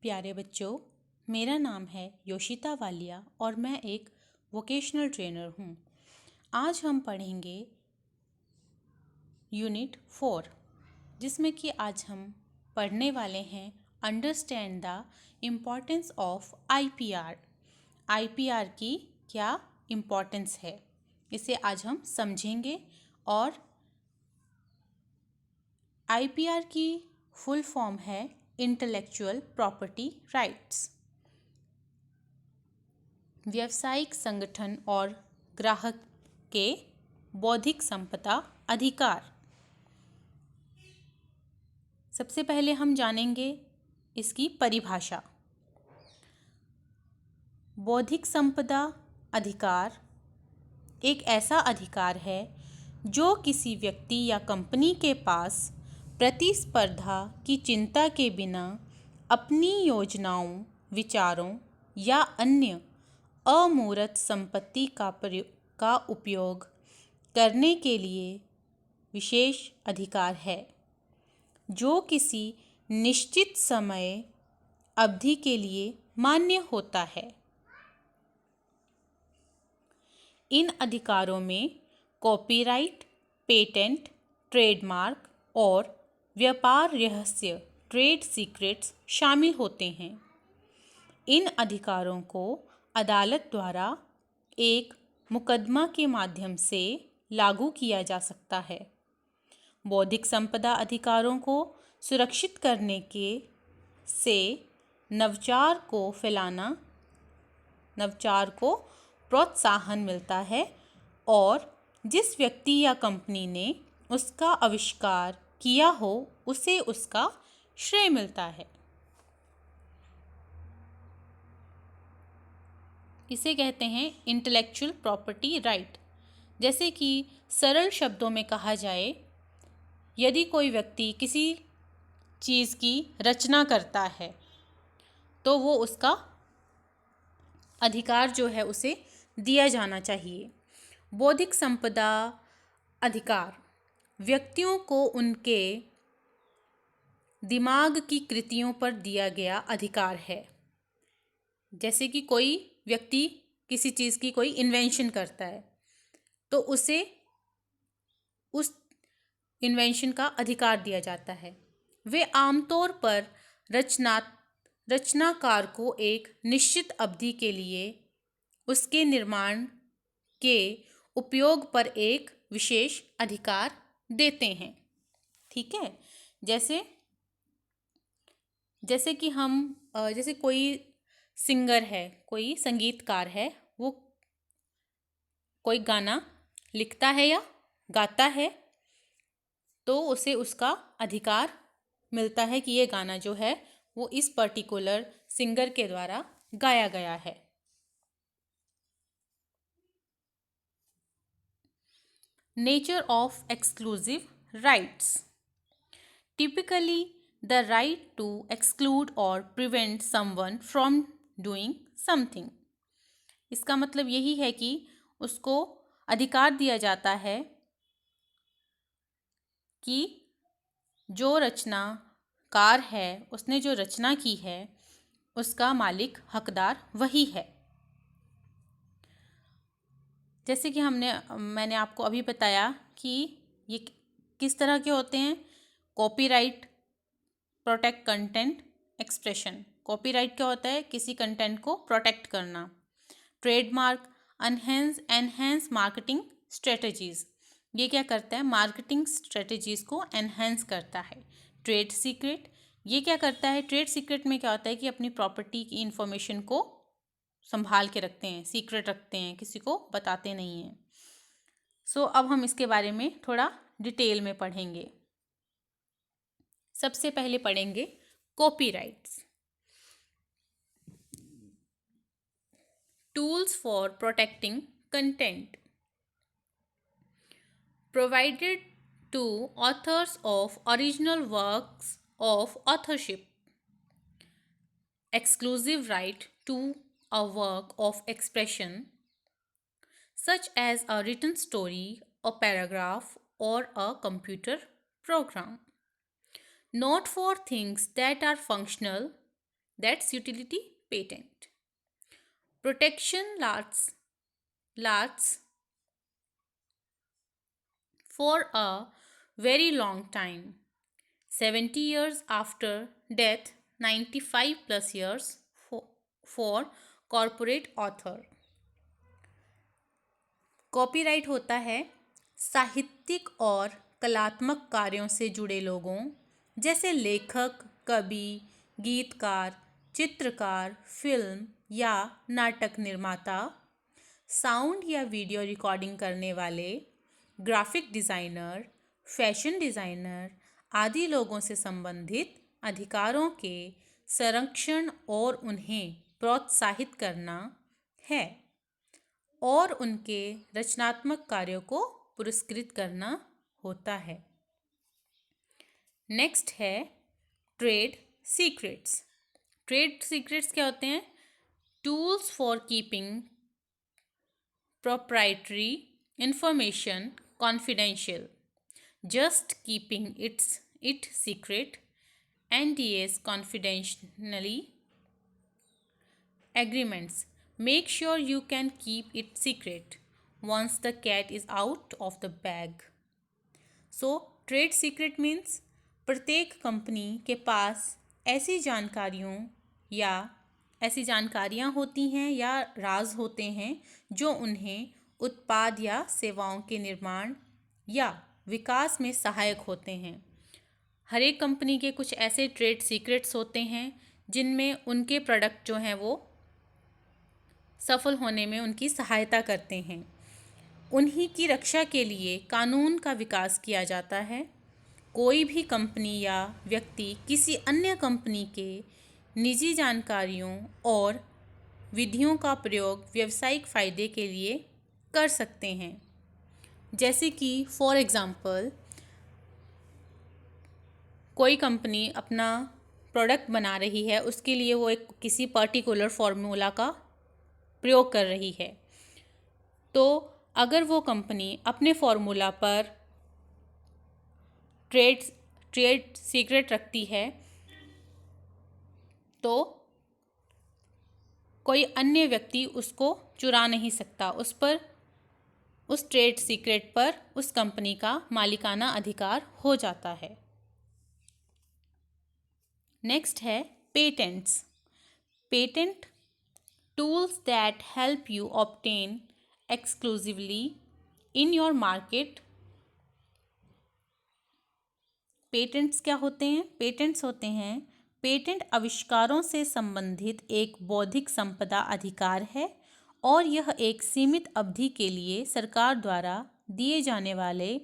प्यारे बच्चों, मेरा नाम है योशिता वालिया और मैं एक वोकेशनल ट्रेनर हूँ। आज हम पढ़ेंगे यूनिट 4, जिसमें कि आज हम पढ़ने वाले हैं understand the importance of IPR. IPR की क्या इम्पोर्टेंस है, इसे आज हम समझेंगे। और आईपीआर की फुल फॉर्म है इंटेलेक्चुअल प्रॉपर्टी राइट्स। व्यावसायिक संगठन और ग्राहक के बौद्धिक संपदा अधिकार। सबसे पहले हम जानेंगे इसकी परिभाषा। बौद्धिक संपदा अधिकार एक ऐसा अधिकार है जो किसी व्यक्ति या कंपनी के पास प्रतिस्पर्धा की चिंता के बिना अपनी योजनाओं, विचारों या अन्य अमूर्त संपत्ति का उपयोग करने के लिए विशेष अधिकार है, जो किसी निश्चित समय अवधि के लिए मान्य होता है। इन अधिकारों में कॉपीराइट, पेटेंट, ट्रेडमार्क और व्यापार रहस्य ट्रेड सीक्रेट्स शामिल होते हैं। इन अधिकारों को अदालत द्वारा एक मुकदमा के माध्यम से लागू किया जा सकता है। बौद्धिक संपदा अधिकारों को सुरक्षित करने से नवाचार को प्रोत्साहन मिलता है और जिस व्यक्ति या कंपनी ने उसका आविष्कार किया हो उसे उसका श्रेय मिलता है। इसे कहते हैं इंटेलेक्चुअल प्रॉपर्टी राइट। जैसे कि सरल शब्दों में कहा जाए, यदि कोई व्यक्ति किसी चीज़ की रचना करता है तो वो उसका अधिकार जो है उसे दिया जाना चाहिए। बौद्धिक संपदा अधिकार व्यक्तियों को उनके दिमाग की कृतियों पर दिया गया अधिकार है। जैसे कि कोई व्यक्ति किसी चीज़ की कोई इन्वेंशन करता है तो उसे उस इन्वेंशन का अधिकार दिया जाता है। वे आमतौर पर रचनाकार को एक निश्चित अवधि के लिए उसके निर्माण के उपयोग पर एक विशेष अधिकार देते हैं। ठीक है। जैसे कि जैसे कोई सिंगर है, कोई संगीतकार है, वो कोई गाना लिखता है या गाता है तो उसे उसका अधिकार मिलता है कि ये गाना जो है वो इस पर्टिकुलर सिंगर के द्वारा गाया गया है। Nature of exclusive rights. Typically, the right to exclude or prevent someone from doing something. इसका मतलब यही है कि उसको अधिकार दिया जाता है कि जो रचनाकार है, उसने जो रचना की है, उसका मालिक हकदार वही है। जैसे कि मैंने आपको अभी बताया कि ये किस तरह के होते हैं। Copyright protect content expression. Copyright क्या होता है? किसी कंटेंट को प्रोटेक्ट करना। Trademark enhance marketing strategies. ये क्या करता है? मार्केटिंग स्ट्रेटजीज को एनहेंस करता है। ट्रेड सीक्रेट, ये क्या करता है? ट्रेड सीक्रेट में क्या होता है कि अपनी प्रॉपर्टी की इंफॉर्मेशन को संभाल के रखते हैं, सीक्रेट रखते हैं, किसी को बताते नहीं हैं। अब हम इसके बारे में थोड़ा डिटेल में पढ़ेंगे। सबसे पहले पढ़ेंगे copyrights. Tools for protecting content provided to authors of original works of authorship. Exclusive right to a work of expression, such as a written story, a paragraph, or a computer program. Not for things that are functional, That's utility patent. Protection lasts for a very long time. 70 years after death, 95 plus years for corporate author. Copyright होता है साहित्यिक और कलात्मक कार्यों से जुड़े लोगों जैसे लेखक, कवि, गीतकार, चित्रकार, फिल्म या नाटक निर्माता, साउंड या वीडियो रिकॉर्डिंग करने वाले, ग्राफिक डिज़ाइनर, फैशन डिज़ाइनर आदि लोगों से संबंधित अधिकारों के संरक्षण और उन्हें प्रोत्साहित करना है और उनके रचनात्मक कार्यों को पुरस्कृत करना होता है। नेक्स्ट है ट्रेड सीक्रेट्स। ट्रेड सीक्रेट्स क्या होते हैं? Tools for keeping proprietary information confidential, just keeping it secret, NDAs confidentially, agreements, make sure you can keep it secret once the cat is out of the bag. So trade secret means प्रत्येक company के पास ऐसी जानकारियाँ होती हैं या राज होते हैं जो उन्हें उत्पाद या सेवाओं के निर्माण या विकास में सहायक होते हैं। हर एक कंपनी के कुछ ऐसे ट्रेड सीक्रेट्स होते हैं जिनमें उनके प्रोडक्ट जो हैं वो सफल होने में उनकी सहायता करते हैं। उन्हीं की रक्षा के लिए कानून का विकास किया जाता है। कोई भी कंपनी या व्यक्ति किसी अन्य कंपनी के निजी जानकारियों और विधियों का प्रयोग व्यावसायिक फ़ायदे के लिए कर सकते हैं। जैसे कि फॉर एग्ज़ाम्पल कोई कंपनी अपना प्रोडक्ट बना रही है, उसके लिए वो एक किसी पर्टिकुलर फार्मूला का प्रयोग कर रही है, तो अगर वो कंपनी अपने फार्मूला पर ट्रेड सीक्रेट रखती है तो कोई अन्य व्यक्ति उसको चुरा नहीं सकता। उस ट्रेड सीक्रेट पर उस कंपनी का मालिकाना अधिकार हो जाता है। नेक्स्ट है patents. Patent tools that help you obtain exclusively in your market. Patents क्या होते हैं? पेटेंट्स होते हैं पेटेंट आविष्कारों से संबंधित एक बौद्धिक संपदा अधिकार है और यह एक सीमित अवधि के लिए सरकार द्वारा दिए जाने वाले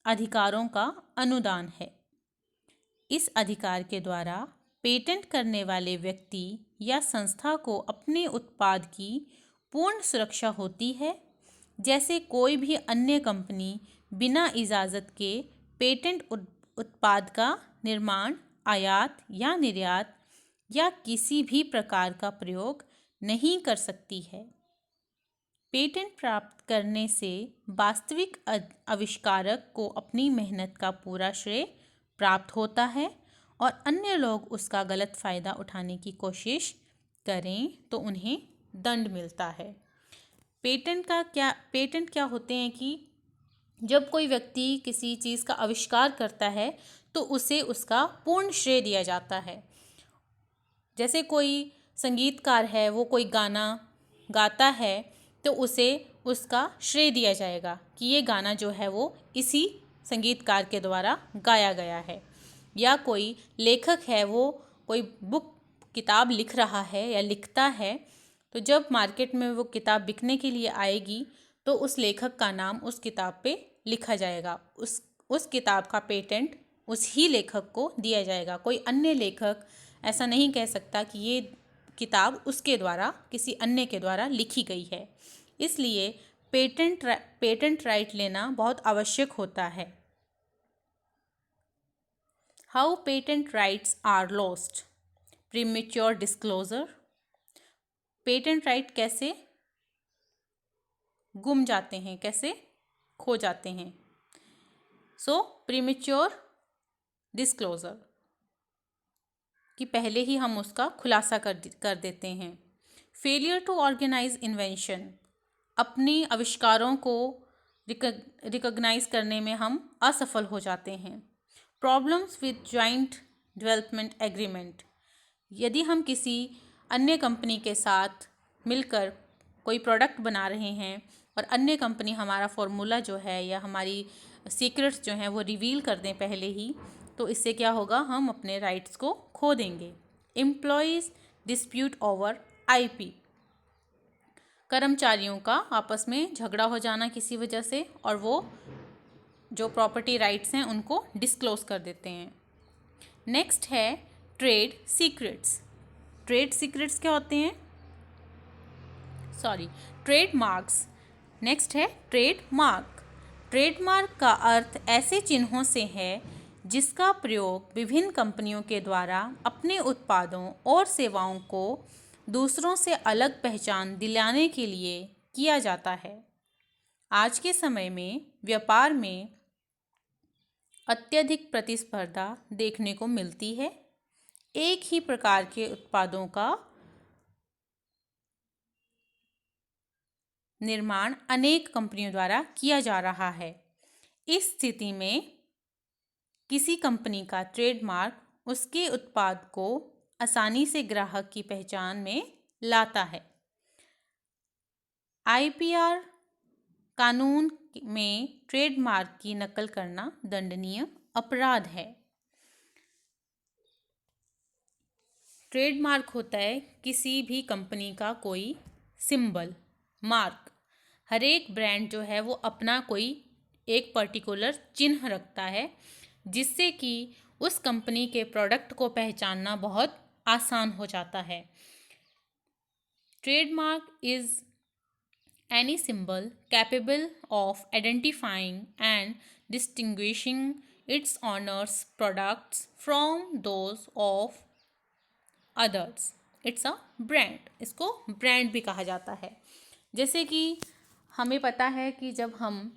अधिकारों का अनुदान है। इस अधिकार के द्वारा पेटेंट करने वाले व्यक्ति या संस्था को अपने उत्पाद की पूर्ण सुरक्षा होती है। जैसे कोई भी अन्य कंपनी बिना इजाज़त के पेटेंट उत्पाद का निर्माण, आयात या निर्यात या किसी भी प्रकार का प्रयोग नहीं कर सकती है। पेटेंट प्राप्त करने से वास्तविक आविष्कारक को अपनी मेहनत का पूरा श्रेय प्राप्त होता है और अन्य लोग उसका गलत फ़ायदा उठाने की कोशिश करें तो उन्हें दंड मिलता है। पेटेंट क्या होते हैं कि जब कोई व्यक्ति किसी चीज़ का आविष्कार करता है तो उसे उसका पूर्ण श्रेय दिया जाता है। जैसे कोई संगीतकार है, वो कोई गाना गाता है तो उसे उसका श्रेय दिया जाएगा कि ये गाना जो है वो इसी संगीतकार के द्वारा गाया गया है। या कोई लेखक है, वो कोई किताब लिख रहा है या लिखता है, तो जब मार्केट में वो किताब बिकने के लिए आएगी तो उस लेखक का नाम उस किताब पे लिखा जाएगा। उस किताब का पेटेंट उस ही लेखक को दिया जाएगा। कोई अन्य लेखक ऐसा नहीं कह सकता कि ये किताब उसके द्वारा, किसी अन्य के द्वारा लिखी गई है। इसलिए पेटेंट राइट लेना बहुत आवश्यक होता है। How patent rights are lost. Premature disclosure. Patent right कैसे गुम जाते हैं, कैसे खो जाते हैं? प्रीमेच्योर डिस्क्लोजर कि पहले ही हम उसका खुलासा कर देते हैं। फेलियर टू ऑर्गेनाइज इन्वेंशन, अपनी आविष्कारों को रिकॉग्नाइज करने में हम असफल हो जाते हैं। Problems with joint development agreement, यदि हम किसी अन्य कंपनी के साथ मिलकर कोई प्रोडक्ट बना रहे हैं और अन्य कंपनी हमारा फॉर्मूला जो है या हमारी सीक्रेट्स जो हैं वो रिवील कर दें पहले ही, तो इससे क्या होगा, हम अपने राइट्स को खो देंगे। एम्प्लॉयज़ डिस्प्यूट ओवर आईपी, कर्मचारियों का आपस में झगड़ा हो जाना किसी वजह से और वो जो प्रॉपर्टी राइट्स हैं उनको डिस्क्लोज कर देते हैं। नेक्स्ट है ट्रेड सीक्रेट्स। ट्रेड सीक्रेट्स क्या होते हैं? ट्रेडमार्क्स। नेक्स्ट है ट्रेडमार्क। ट्रेडमार्क का अर्थ ऐसे चिन्हों से है जिसका प्रयोग विभिन्न कंपनियों के द्वारा अपने उत्पादों और सेवाओं को दूसरों से अलग पहचान दिलाने के लिए किया जाता है। आज के समय में व्यापार में अत्यधिक प्रतिस्पर्धा देखने को मिलती है। एक ही प्रकार के उत्पादों का निर्माण अनेक कंपनियों द्वारा किया जा रहा है। इस स्थिति में किसी कंपनी का ट्रेडमार्क उसके उत्पाद को आसानी से ग्राहक की पहचान में लाता है। आईपीआर कानून में ट्रेडमार्क की नकल करना दंडनीय अपराध है। ट्रेडमार्क होता है किसी भी कंपनी का कोई सिंबल, मार्क। हर एक ब्रांड जो है वो अपना कोई एक पर्टिकुलर चिन्ह रखता है जिससे कि उस कंपनी के प्रोडक्ट को पहचानना बहुत आसान हो जाता है। Trademark is any symbol capable of identifying and distinguishing its owner's products from those of others. It's a brand. इसको ब्रांड भी कहा जाता है। जैसे कि हमें पता है कि जब हम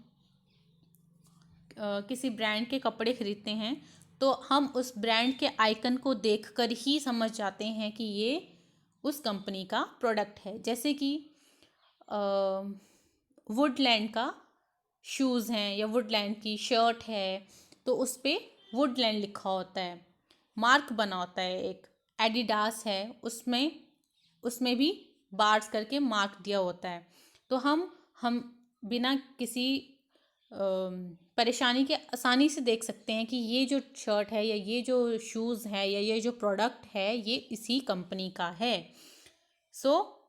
किसी ब्रांड के कपड़े खरीदते हैं तो हम उस ब्रांड के आइकन को देखकर ही समझ जाते हैं कि ये उस कंपनी का प्रोडक्ट है। जैसे कि वुडलैंड का शूज़ हैं या वुडलैंड की शर्ट है तो उस पर वुडलैंड लिखा होता है, मार्क बना होता है। एक एडिडास है उसमें भी बार्स करके मार्क दिया होता है। तो हम बिना किसी परेशानी के आसानी से देख सकते हैं कि ये जो शर्ट है या ये जो शूज़ है या ये जो प्रोडक्ट है ये इसी कंपनी का है। सो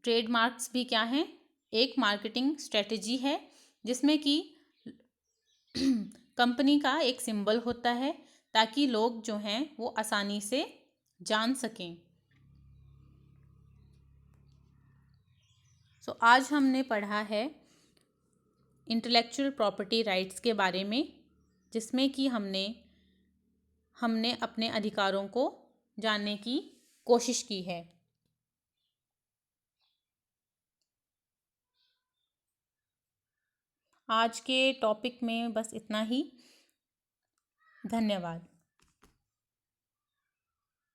ट्रेडमार्क्स भी क्या हैं? एक मार्केटिंग स्ट्रेटजी है जिसमें कि कंपनी का एक सिंबल होता है ताकि लोग जो हैं वो आसानी से जान सकें। सो आज हमने पढ़ा है इंटेलेक्चुअल प्रॉपर्टी राइट्स के बारे में, जिसमें कि हमने अपने अधिकारों को जानने की कोशिश की है। आज के टॉपिक में बस इतना ही। धन्यवाद।